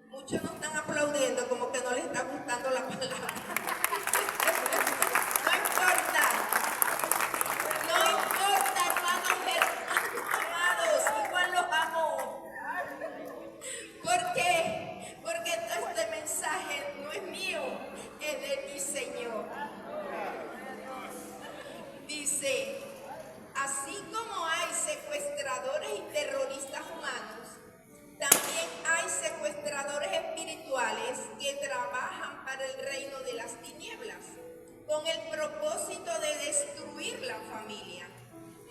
Muchos no están aplaudiendo, como que no les está gustando la palabra. No importa, hermanos amados, igual los amo. ¿Por qué? Porque este mensaje no es mío, es de mi Señor. Dice, así como hay secuestradores y terroristas humanos, también hay secuestradores espirituales que trabajan para el reino de las tinieblas, con el propósito de destruir la familia,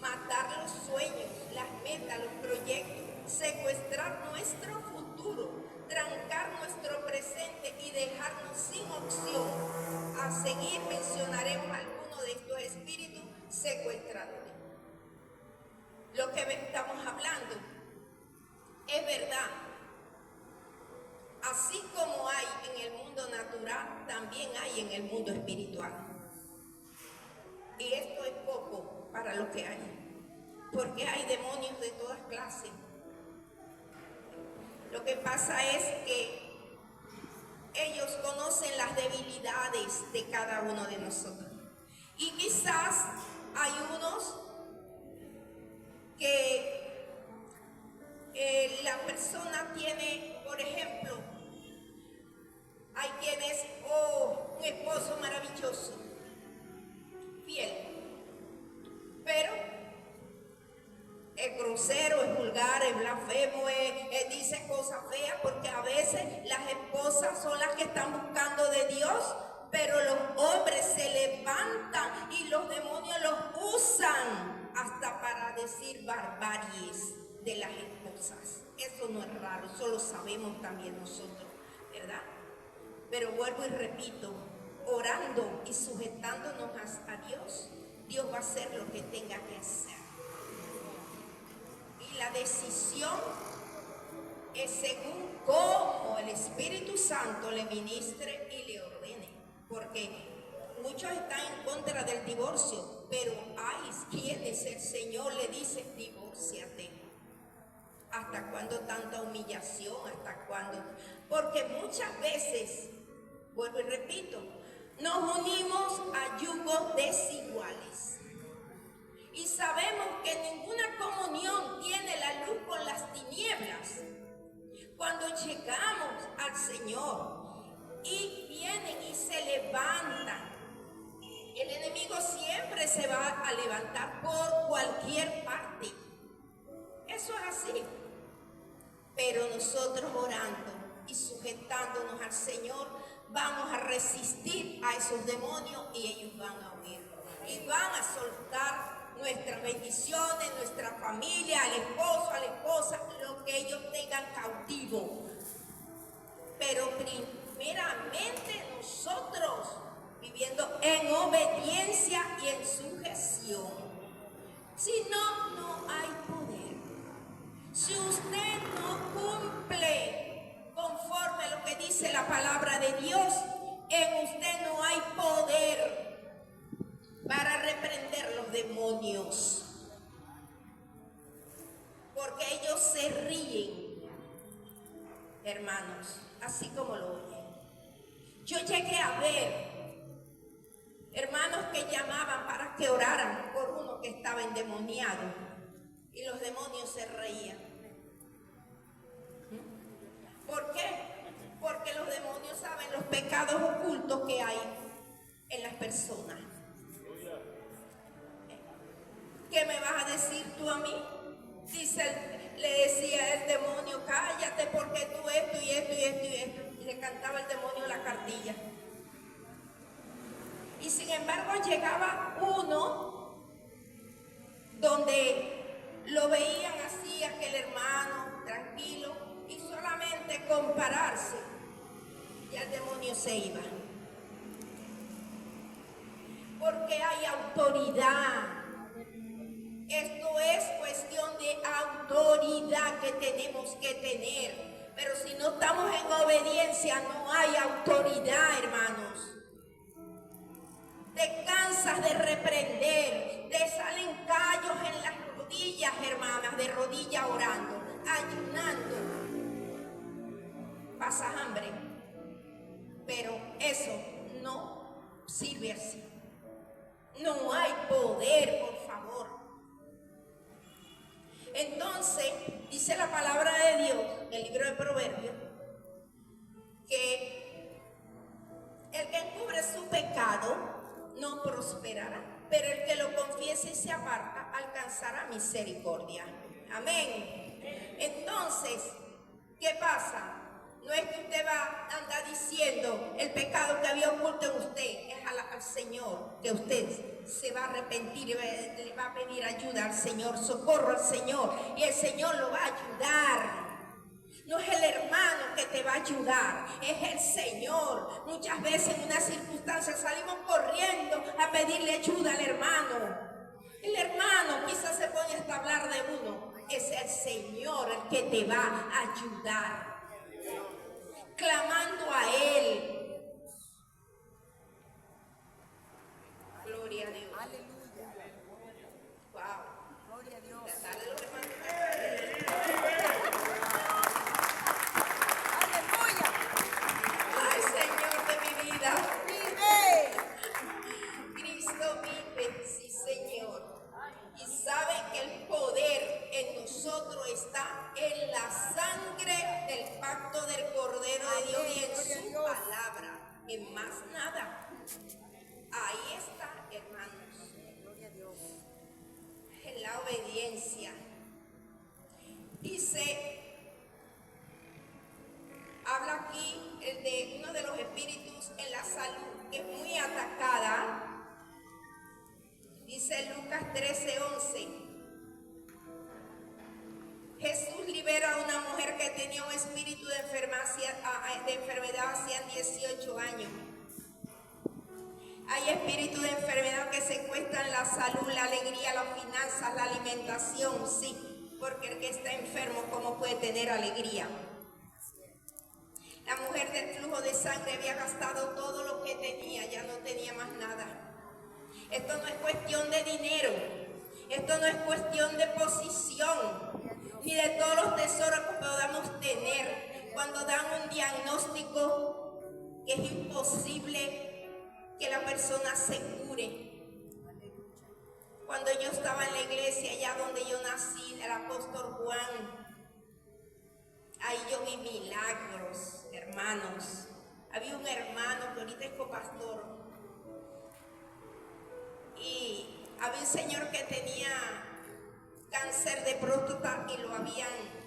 matar los sueños, las metas, los proyectos, secuestrar nuestro futuro, trancar nuestro presente y dejarnos sin opción. A seguir mencionaremos algunos de estos espíritus secuestradores. Lo que estamos hablando es verdad. Así como hay en el mundo natural, también hay en el mundo espiritual. Y esto es poco para lo que hay, porque hay demonios de todas clases. Lo que pasa es que ellos conocen las debilidades de cada uno de nosotros. Y quizás hay unos que la persona tiene, por ejemplo, hay quienes, un esposo maravilloso, fiel, pero es grosero, es vulgar, es blasfemo, dice cosas feas, porque a veces las esposas son las que están buscando de Dios, pero los hombres se levantan y los demonios los usan hasta para decir barbaries de las esposas. Eso no es raro, eso lo sabemos también nosotros, ¿verdad? Pero vuelvo y repito, orando y sujetándonos a Dios, Dios va a hacer lo que tenga que hacer. Y la decisión es según cómo el Espíritu Santo le ministre y le ordene. Porque muchos están en contra del divorcio, pero hay quienes el Señor le dice, divórciate. ¿Hasta cuándo tanta humillación? ¿Hasta cuándo? Porque muchas veces, vuelvo y repito, nos unimos a yugos desiguales. Y sabemos que ninguna comunión tiene la luz con las tinieblas. Cuando llegamos al Señor y vienen y se levantan, el enemigo siempre se va a levantar por cualquier parte. Eso es así. Pero nosotros orando y sujetándonos al Señor, vamos a resistir a esos demonios y ellos van a huir. Y van a soltar nuestras bendiciones, nuestra familia, al esposo, a la esposa, lo que ellos tengan cautivo. Pero primeramente nosotros viviendo en obediencia y en sujeción. Si no, no hay poder. Si usted no cumple conforme a lo que dice la palabra de Dios, en usted no hay poder para reprender los demonios, porque ellos se ríen, hermanos, así como lo oyen. Yo llegué a ver hermanos que llamaban para que oraran por uno que estaba endemoniado y los demonios se reían. ¿Por qué? Porque los demonios saben los pecados ocultos que hay en las personas. ¿Qué me vas a decir tú a mí? Le decía el demonio, cállate porque tú esto y esto y esto y esto. Y le cantaba el demonio la cartilla. Y sin embargo llegaba uno donde lo veían así, aquel hermano, tranquilo, y solamente compararse, y el demonio se iba. Porque hay autoridad. Esto es cuestión de autoridad que tenemos que tener. Pero si no estamos en obediencia, no hay autoridad, hermanos. Te cansas de reprender, te salen callos en las rodillas, hermanas, de rodillas orando, ayunando. pasas hambre. Pero eso no sirve así. No hay poder, por favor. Entonces, dice la palabra de Dios, en el libro de Proverbios, que el que encubre su pecado no prosperará, pero el que lo confiese y se aparta alcanzará misericordia. Amén. Entonces, ¿qué pasa? No es que usted va a andar diciendo el pecado que había oculto en usted, es al Señor, que usted se va a arrepentir y le va a pedir ayuda al Señor, socorro al Señor, y el Señor lo va a ayudar. No es el hermano que te va a ayudar, es el Señor. Muchas veces en una circunstancia salimos corriendo a pedirle ayuda al hermano. El hermano quizás se pone hasta hablar de uno. Es el Señor el que te va a ayudar. Clamando a Él. Gloria a Dios. Aleluya. Wow. Gloria a Dios. Dale los hermanos. Aleluya. Ay, Señor de mi vida. Vive. Cristo vive, sí, Señor. Y saben que el poder en nosotros está en la sangre del pacto del Cordero de Dios y en su palabra, en más nada. Ahí está, hermanos, Gloria a Dios. en la obediencia. Dice, habla aquí el de uno de los espíritus en la salud, que es muy atacada. Dice Lucas 13:11. Jesús libera a una mujer que tenía un espíritu de enfermedad hacía 18 años. Hay espíritus de enfermedad que secuestran la salud, la alegría, las finanzas, la alimentación, sí, porque el que está enfermo, ¿cómo puede tener alegría? La mujer del flujo de sangre había gastado todo lo que tenía, ya no tenía más nada. Esto no es cuestión de dinero, esto no es cuestión de posición, ni de todos los tesoros que podamos tener. Cuando dan un diagnóstico que es imposible que la persona se cure. Cuando yo estaba en la iglesia, allá donde yo nací, el apóstol Juan, ahí yo vi milagros, hermanos. Había un hermano que ahorita es copastor. Y había un señor que tenía cáncer de próstata y lo habían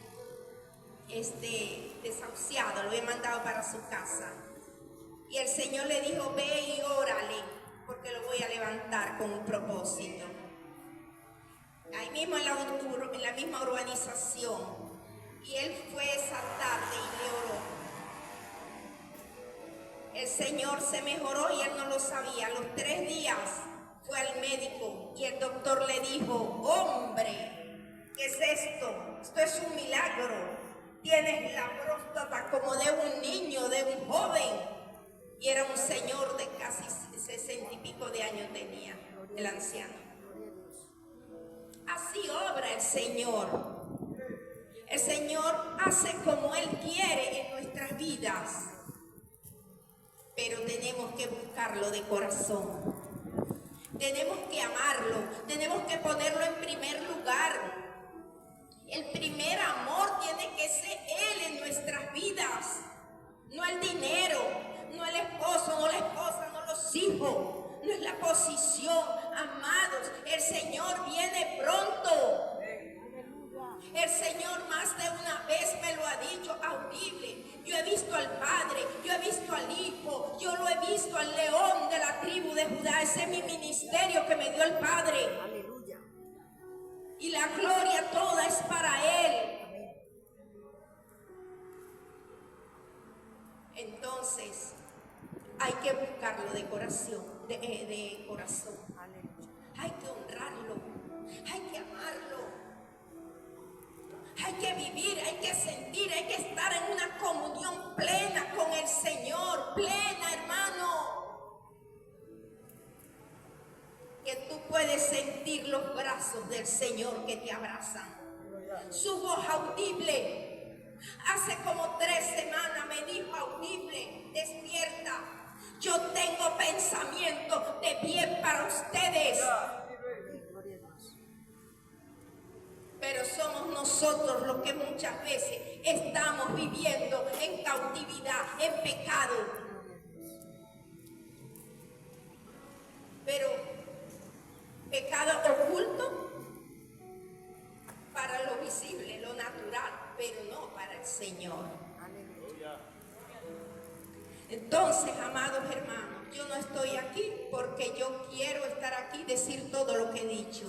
desahuciado, lo habían mandado para su casa. Y el Señor le dijo, ve y órale, porque lo voy a levantar con un propósito. Ahí mismo en la misma urbanización. Y él fue esa tarde y le oró. El Señor se mejoró y él no lo sabía. A los 3 días fue al médico y el doctor le dijo, hombre, ¿qué es esto? Esto es un milagro. Tienes la próstata como de un niño, de un joven. Y era un señor de casi 60 y pico de años tenía, el anciano. Así obra el Señor. El Señor hace como Él quiere en nuestras vidas. Pero tenemos que buscarlo de corazón. Tenemos que amarlo. Tenemos que ponerlo en primer lugar. El primer amor tiene que ser Él en nuestras vidas. No el dinero, no el esposo, no la esposa, no los hijos. No es la posición, amados. El Señor viene pronto. El Señor más de una vez me lo ha dicho audible. Yo he visto al Padre, yo he visto al Hijo, yo lo he visto al León de la tribu de Judá. Ese es mi ministerio que me dio el Padre. Aleluya. Y la gloria toda es para Él. Entonces, hay que buscarlo de corazón, de corazón. Hay que honrarlo, hay que amarlo. Hay que vivir, hay que sentir, hay que estar en una comunión plena con el Señor, plena, hermano. Que tú puedes sentir los brazos del Señor que te abrazan. Su voz audible. Hace como 3 semanas me dijo pero somos nosotros los que muchas veces estamos viviendo en cautividad, en pecado. Pero pecado oculto para lo visible, lo natural, pero no para el Señor. Entonces, amados hermanos, yo no estoy aquí porque yo quiero estar aquí y decir todo lo que he dicho.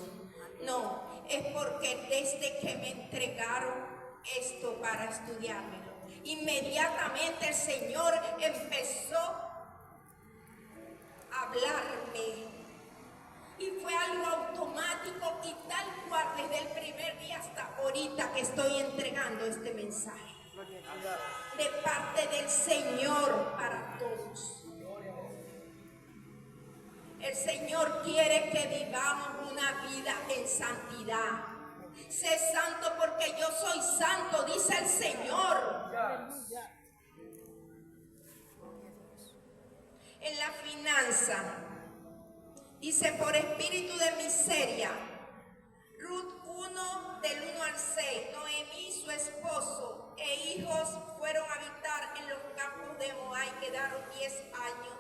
No, es porque desde que me entregaron esto para estudiármelo, inmediatamente el Señor empezó a hablarme. Y fue algo automático y tal cual desde el primer día hasta ahorita que estoy entregando este mensaje. De parte del Señor para todos. El Señor quiere que vivamos una vida en santidad. Sé santo porque yo soy santo, dice el Señor. En la finanza, dice por espíritu de miseria, Ruth 1 del 1 al 6, Noemí, su esposo e hijos fueron a habitar en los campos de Moab y quedaron 10 años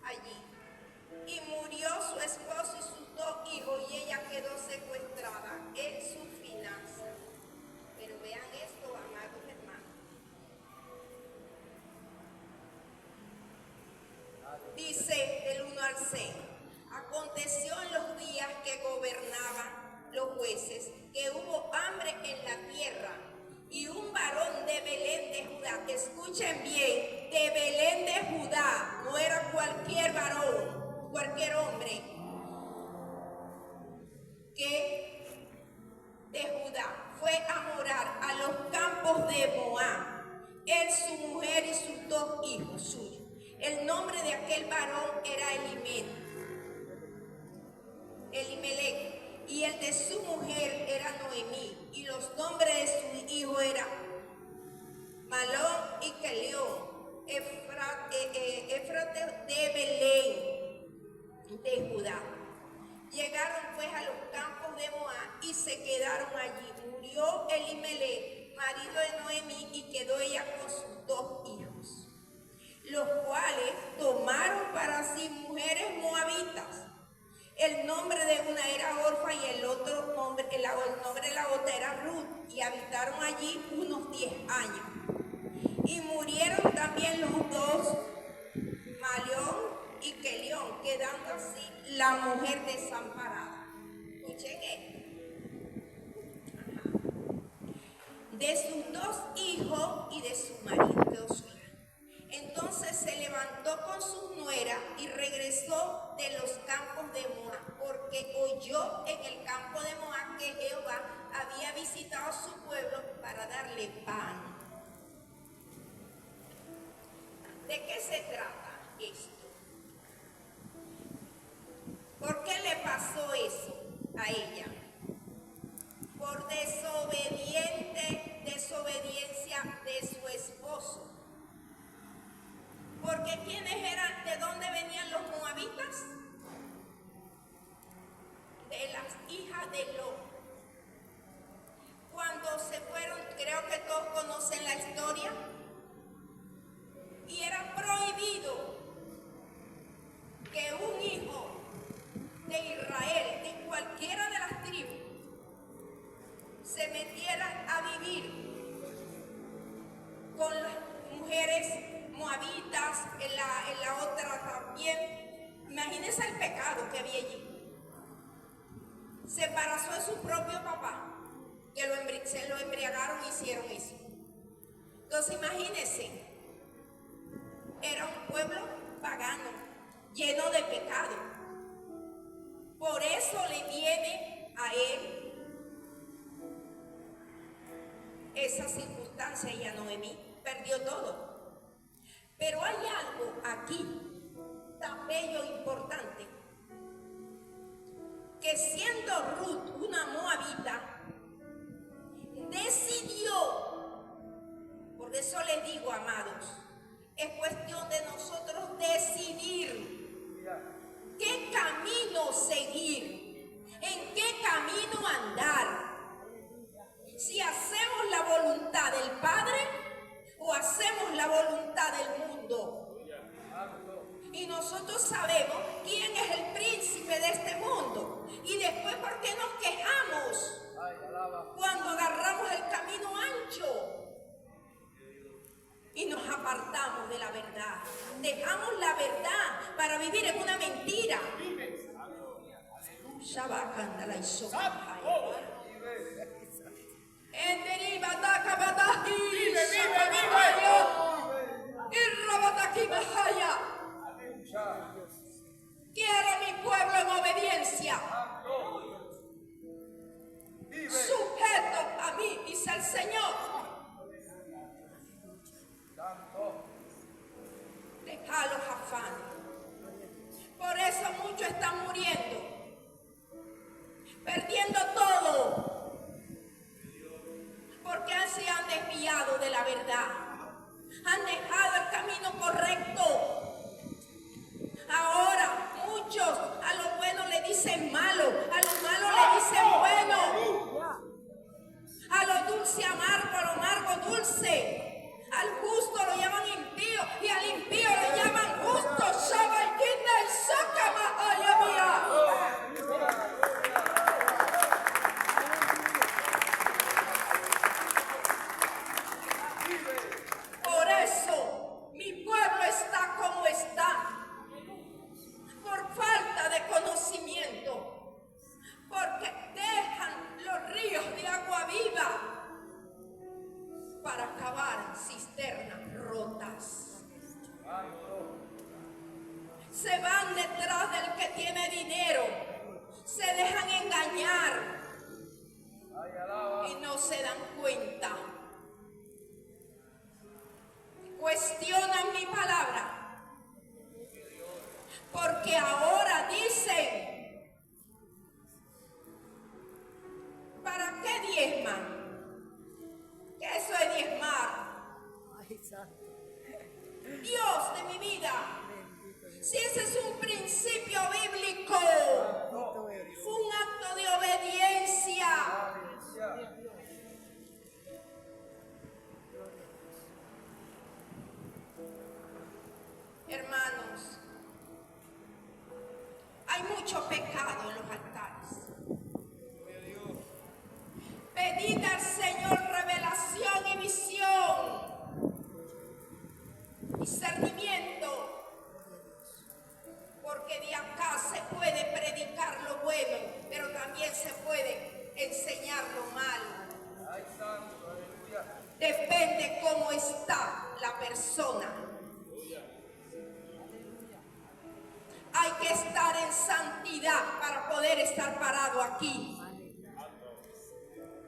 allí. Y murió su esposo y sus 2 hijos y ella quedó secuestrada en su finanza. Pero vean esto, amados hermanos. Dice del 1 al 6. Aconteció en los días que gobernaban los jueces que hubo hambre en la tierra y un varón de Belén de Judá, escuchen bien, de Belén de Judá, no era cualquier varón, cualquier hombre, que de Judá fue a morar a los campos de Moab, él, su mujer y sus 2 hijos suyos. El nombre de aquel varón era Elimelech, y el de su mujer era Noemí, y los nombres de su hijo eran Malón y Kelión, Éfrate de Belén de Judá. Llegaron pues a los campos de Moab y se quedaron allí. Murió Elimelech, marido de Noemí, y quedó ella con sus 2 hijos, los cuales tomaron para sí mujeres moabitas. El nombre de una era Orfa y el nombre de la otra era Ruth, y habitaron allí unos 10 años. Y murieron también los 2, Malión y Kelión, quedando así la mujer desamparada. Escuchen esto. De sus 2 hijos y de su marido quedó sola. Entonces se levantó con sus nueras y regresó de los campos de Moab, porque oyó en el campo de Moab que Jehová había visitado a su pueblo para darle pan. ¿De qué se trata esto? ¿Por qué le pasó eso a ella? Por desobediencia de su esposo. Porque ¿quiénes eran? ¿De dónde venían los moabitas? De las hijas de Lot. Cuando se fueron, creo que todos conocen la historia, y era prohibido que un hijo de Israel, de cualquiera de las tribus, se metiera a vivir con las mujeres moabitas, en la otra también. Imagínense el pecado que había allí. Se embarazó de su propio papá, que se lo embriagaron y hicieron eso. Entonces imagínense, era un pueblo pagano, lleno de pecado. Por eso le viene a él esa circunstancia, y a Noemí perdió todo. Pero hay algo aquí tan bello e importante, que siendo Ruth una moabita, decidió, por eso les digo, amados, es cuestión de nosotros decidir qué camino seguir. en qué camino andar. Si hacemos la voluntad del Padre o hacemos la voluntad del mundo. Y nosotros sabemos quién es el príncipe de este mundo. Y después, ¿por qué nos quejamos cuando agarramos el camino ancho? Y nos apartamos de la verdad. Dejamos la verdad para vivir en una mentira. Quiere mi pueblo en obediencia, sujeto a mí, dice el Señor. Deja los afanes. Por eso muchos están muriendo, perdiendo todo, porque se han desviado de la verdad, han dejado el camino correcto. Ahora muchos a lo bueno le dicen malo, a lo malo le dicen bueno, a lo dulce amargo, a lo amargo dulce, al justo lo llaman impío y al impío lo llaman justo. Por eso mi pueblo está como está, por falta de conocimiento, porque dejan los ríos de agua viva para cavar en cisternas rotas. Se van detrás del que tiene dinero, se dejan engañar y no se dan cuenta. Cuestionan mi palabra, porque ahora dicen, ¿para qué diezman? ¿Qué eso es diezmar? Dios de mi vida, si ese es un principio bíblico, un acto de obediencia. Hermanos, hay mucho pecado en los altares. Pedid al Señor revelación y visión, discernimiento, porque de acá se puede predicar lo bueno, pero también se puede enseñar lo malo. Depende cómo está la persona. Hay que estar en santidad para poder estar parado aquí.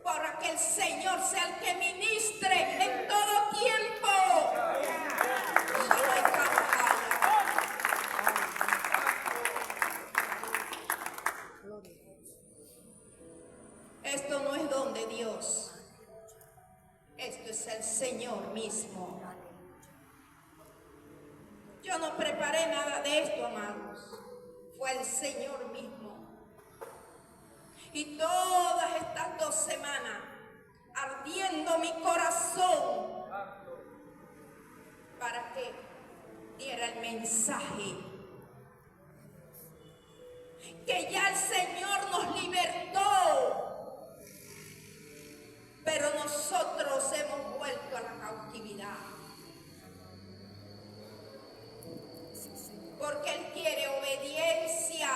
Para que el Señor sea el que ministre en todo tiempo. Esto no es don de Dios. Esto es el Señor mismo. Yo no preparé nada de esto, amados. Fue el Señor mismo. Y todas estas 2 semanas, ardiendo mi corazón, para que diera el mensaje. Que ya el Señor nos libertó, pero nosotros hemos vuelto a la cautividad. Porque Él quiere obediencia,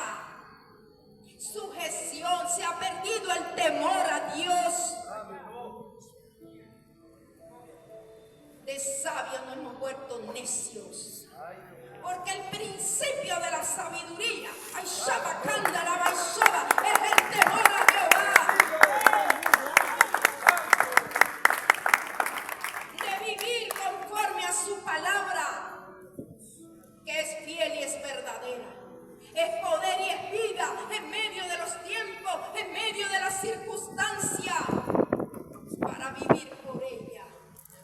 sujeción. Se ha perdido el temor a Dios. De sabios nos hemos vuelto necios. Porque el principio de la sabiduría, es el temor a Jehová. De vivir conforme a su palabra, que es fiel y es verdadera. Es poder y es vida en medio de los tiempos, en medio de las circunstancias, para vivir por ella.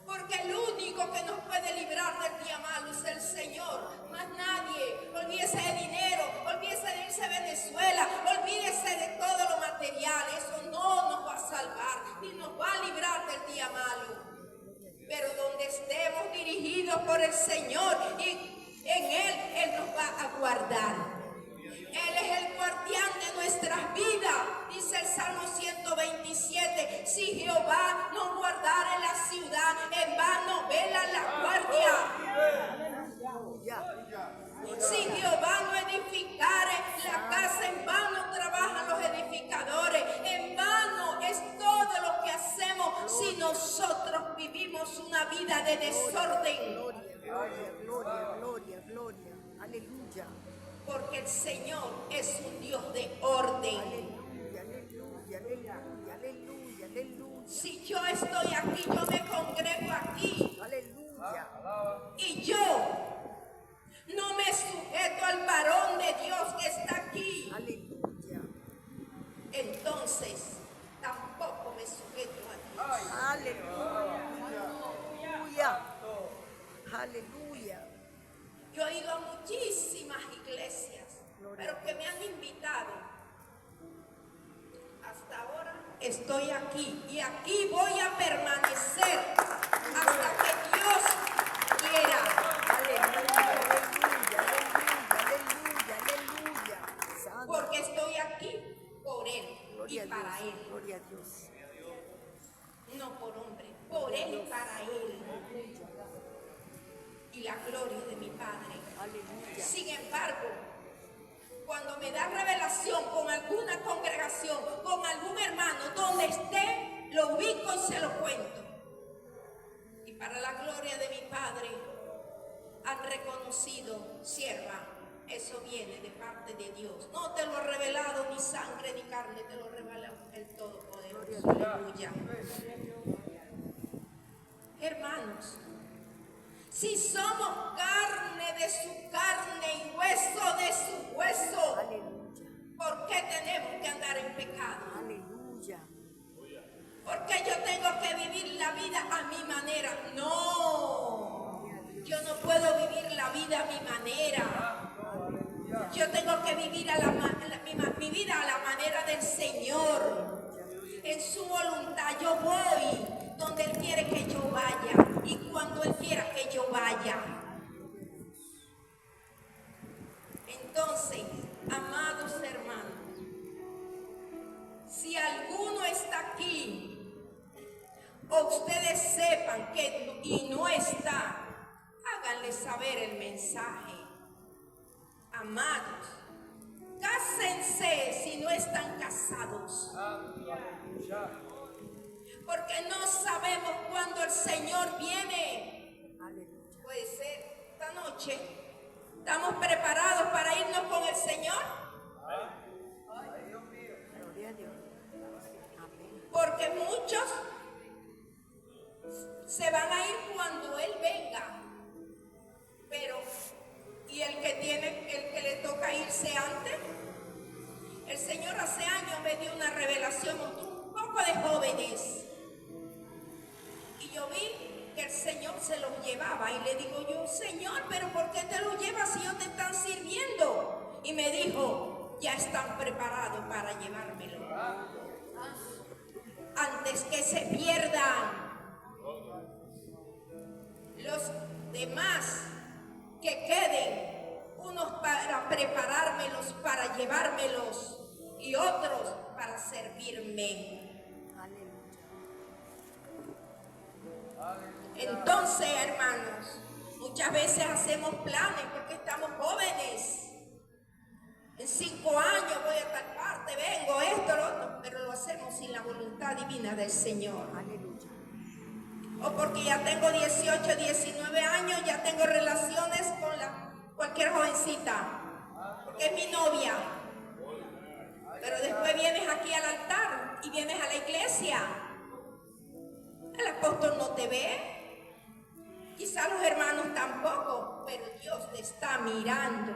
Porque el único que nos puede librar del día malo es el Señor, más nadie. Olvídese de dinero, olvídese de irse a Venezuela, olvídese de todo lo material, eso no nos va a salvar, ni nos va a librar del día malo. Pero donde estemos dirigidos por el Señor y en Él nos va a guardar. Él es el guardián de nuestras vidas. Dice el Salmo 127, si Jehová no guardara la ciudad, en vano vela la guardia. Si Jehová no edificare la casa, en vano trabajan los edificadores. En vano es todo lo que hacemos si nosotros vivimos una vida de desorden. Gloria. Aleluya. Porque el Señor es un Dios de orden. Aleluya. Si yo estoy aquí, yo me congrego aquí. Aleluya. Y yo no me sujeto al varón de Dios que está aquí. Aleluya. Entonces tampoco me sujeto a Dios. Aleluya. Yo he ido a muchísimas iglesias, pero que me han invitado. Hasta ahora estoy aquí y aquí voy a permanecer hasta que Dios quiera. Aleluya. Porque estoy aquí por Él y para Él. Gloria a Dios. No por hombre, por Él y para Él. Y la gloria de mi Padre. Aleluya. Sin embargo, cuando me da revelación con alguna congregación, con algún hermano, donde esté, lo ubico y se lo cuento. Y para la gloria de mi Padre, han reconocido, sierva, eso viene de parte de Dios. No te lo ha revelado ni sangre ni carne, te lo revela el Todopoderoso. Aleluya. Hermanos, si somos carne de su carne y hueso de su hueso, Aleluya. ¿por qué tenemos que andar en pecado? Aleluya. ¿Por qué yo tengo que vivir la vida a mi manera? No, yo no puedo vivir la vida a mi manera. Yo tengo que vivir mi vida a la manera del Señor. En su voluntad yo voy donde Él quiere que yo vaya y cuando Él quiera que yo vaya. Entonces, amados hermanos, si alguno está aquí o ustedes sepan que y no está, háganle saber el mensaje. Amados, cásense si no están casados. Porque no sabemos cuándo el Señor viene. Aleluya. Puede ser esta noche. ¿Estamos preparados para irnos con el Señor? Gloria a Dios. Amén. Porque muchos se van a ir cuando Él venga. Pero, ¿y el que le toca irse antes? El Señor hace años me dio una revelación, un poco de jóvenes. Y yo vi que el Señor se los llevaba. Y le digo yo, Señor, ¿pero por qué te los llevas si ellos te están sirviendo? Y me dijo, ya están preparados para llevármelo. Antes que se pierdan. Los demás que queden, unos para preparármelos, para llevármelos, y otros para servirme. Entonces, hermanos, muchas veces hacemos planes porque estamos jóvenes. En 5 años voy a tal parte, vengo, esto, lo otro, pero lo hacemos sin la voluntad divina del Señor. Aleluya. O porque ya tengo 18, 19 años, ya tengo relaciones con cualquier jovencita, porque es mi novia. Pero después vienes aquí al altar y vienes a la iglesia. El apóstol no te ve, quizás los hermanos tampoco, pero Dios te está mirando.